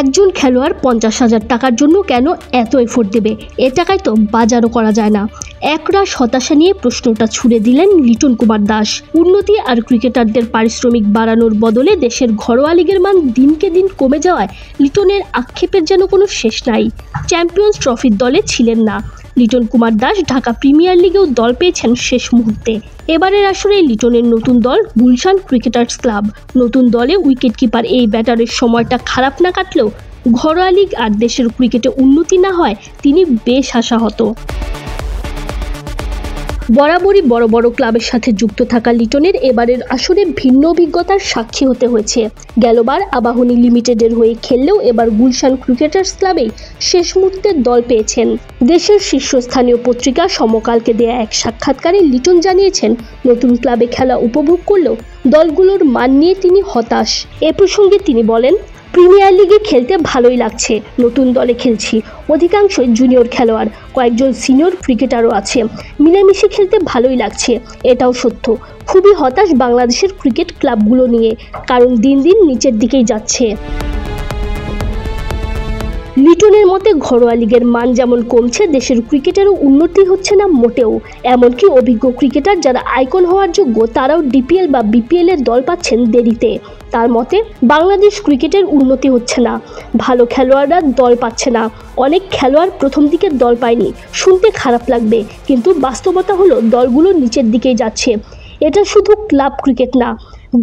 একজন খেলোয়াড় 50,000 টাকার জন্য কেন এত এফোর্ট দেবে? এ টাকায় তো বাজারও করা যায় না। একরাশ হতাশা নিয়ে প্রশ্নটা ছুড়ে দিলেন লিটন কুমার দাস। উন্নতি আর ক্রিকেটারদের পারিশ্রমিক বাড়ানোর বদলে দেশের ঘরোয়া লিগের মান দিনকে দিন কমে যাওয়ায় লিটনের আক্ষেপের যেন কোনো শেষ নাই। চ্যাম্পিয়ন্স ট্রফির দলে ছিলেন না লিটন কুমার দাস, ঢাকা প্রিমিয়ার লিগেও দল পেয়েছেন শেষ মুহূর্তে। এবারের আসরে লিটনের নতুন দল গুলশান ক্রিকেটার্স ক্লাব। নতুন দলে উইকেট কিপার এই ব্যাটারের সময়টা খারাপ না কাটলেও ঘরোয়া লিগ আর দেশের ক্রিকেটে উন্নতি না হয় তিনি বেশ আশাহত। বরাবরই বড় বড় ক্লাবের সাথে যুক্ত থাকা লিটনের এবারের আসরে ভিন্ন অভিজ্ঞতার সাক্ষী হতে হয়েছে। গেলবার আবাহনী লিমিটেডের হয়ে খেললেও এবার গুলশান ক্রিকেটার্স ক্লাবেই শেষ মুহূর্তে দল পেয়েছেন। দেশের শীর্ষস্থানীয় পত্রিকা সমকালকে দেয়া এক সাক্ষাৎকারে লিটন জানিয়েছেন, নতুন ক্লাবে খেলা উপভোগ করলেও দলগুলোর মান নিয়ে তিনি হতাশ। এ প্রসঙ্গে তিনি বলেন, প্রিমিয়ার লিগে খেলতে ভালোই লাগছে, নতুন দলে খেলছি, অধিকাংশই জুনিয়র খেলোয়াড়, কয়েকজন সিনিয়র ক্রিকেটারও আছে, মিলেমিশে খেলতে ভালোই লাগছে। এটাও সত্য, খুবই হতাশ বাংলাদেশের ক্রিকেট ক্লাবগুলো নিয়ে, কারণ দিন দিন নিচের দিকেই যাচ্ছে। লিটনের মতে ঘরোয়া লিগের মান যেমন কমছে, দেশের ক্রিকেটেরও উন্নতি হচ্ছে না মোটেও। এমনকি অভিজ্ঞ ক্রিকেটার যারা আইকন হওয়ার যোগ্য তারাও ডিপিএল বা বিপিএল এর দল পাচ্ছেন দেরিতে। তার মতে বাংলাদেশ ক্রিকেটের উন্নতি হচ্ছে না, ভালো খেলোয়াড়রা দল পাচ্ছে না, অনেক খেলোয়াড় প্রথম দিকে দল পায়নি। শুনতে খারাপ লাগবে, কিন্তু বাস্তবতা হলো দলগুলো নিচের দিকেই যাচ্ছে। এটা শুধু ক্লাব ক্রিকেট না,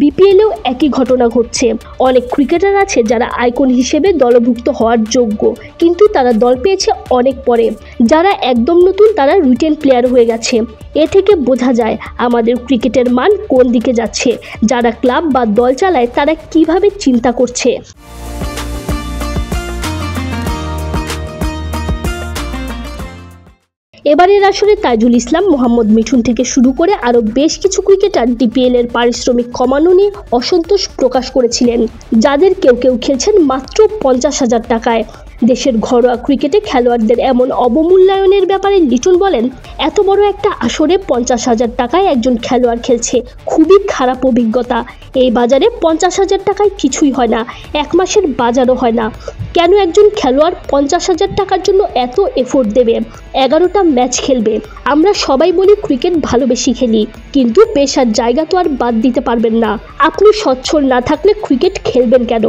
বিপিএলেও একই ঘটনা ঘটছে। অনেক ক্রিকেটার আছে যারা আইকন হিসেবে দলভুক্ত হওয়ার যোগ্য, কিন্তু তারা দল পেয়েছে অনেক পরে। যারা একদম নতুন তারা রিটেন প্লেয়ার হয়ে গেছে। এ থেকে বোঝা যায় আমাদের ক্রিকেটের মান কোন দিকে যাচ্ছে। যারা ক্লাব বা দল চালায় তারা কিভাবে চিন্তা করছে। এবারের আসরে তাইজুল ইসলাম, মোহাম্মদ মিঠুন থেকে শুরু করে আরও বেশ কিছু ক্রিকেটার ডিপিএল এর পারিশ্রমিক কমানো নিয়ে অসন্তোষ প্রকাশ করেছিলেন, যাদের কেউ কেউ খেলছেন মাত্র 50,000 টাকায়। দেশের ঘরোয়া ক্রিকেটে খেলোয়াড়দের এমন অবমূল্যায়নের ব্যাপারে লিটন বলেন, এত বড় একটা আসরে 50,000 টাকায় একজন খেলোয়াড় খেলছে, খুবই খারাপ অভিজ্ঞতা। এই বাজারে 50,000 টাকায় কিছুই হয় না, এক মাসের বাজারও হয় না। কেন একজন খেলোয়াড় 50,000 টাকার জন্য এত এফোর্ট দেবে? 11টা ম্যাচ খেলবে। আমরা সবাই বলি ক্রিকেট ভালোবেসে খেলি, কিন্তু পেশার জায়গা তো আর বাদ দিতে পারবেন না। আপনি সচ্ছল না থাকলে ক্রিকেট খেলবেন কেন?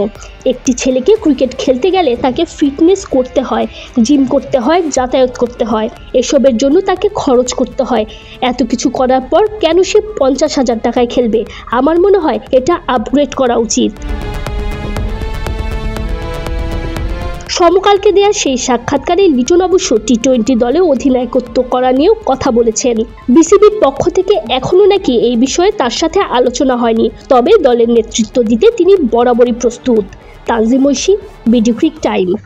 একটি ছেলেকে ক্রিকেট খেলতে গেলে তাকে ফিটনেস করতে হয়, জিম করতে হয়, যাতায়াত করতে হয়, এসবের জন্য তাকে খরচ করতে হয়। এত কিছু করার পর কেন সে 50,000 টাকায় খেলবে? আমার মনে হয় এটা আপগ্রেড করা উচিত। সমকালকে দেয়া সেই সাক্ষাৎকারে লিটন অবশ্য টি-20 দলে অধিনায়কত্ব করা নিয়েও কথা বলেছেন। বিসিবির পক্ষ থেকে এখনও নাকি এই বিষয়ে তার সাথে আলোচনা হয়নি, তবে দলের নেতৃত্ব দিতে তিনি বরাবরই প্রস্তুত। Tanjim Oishi, BD cric time.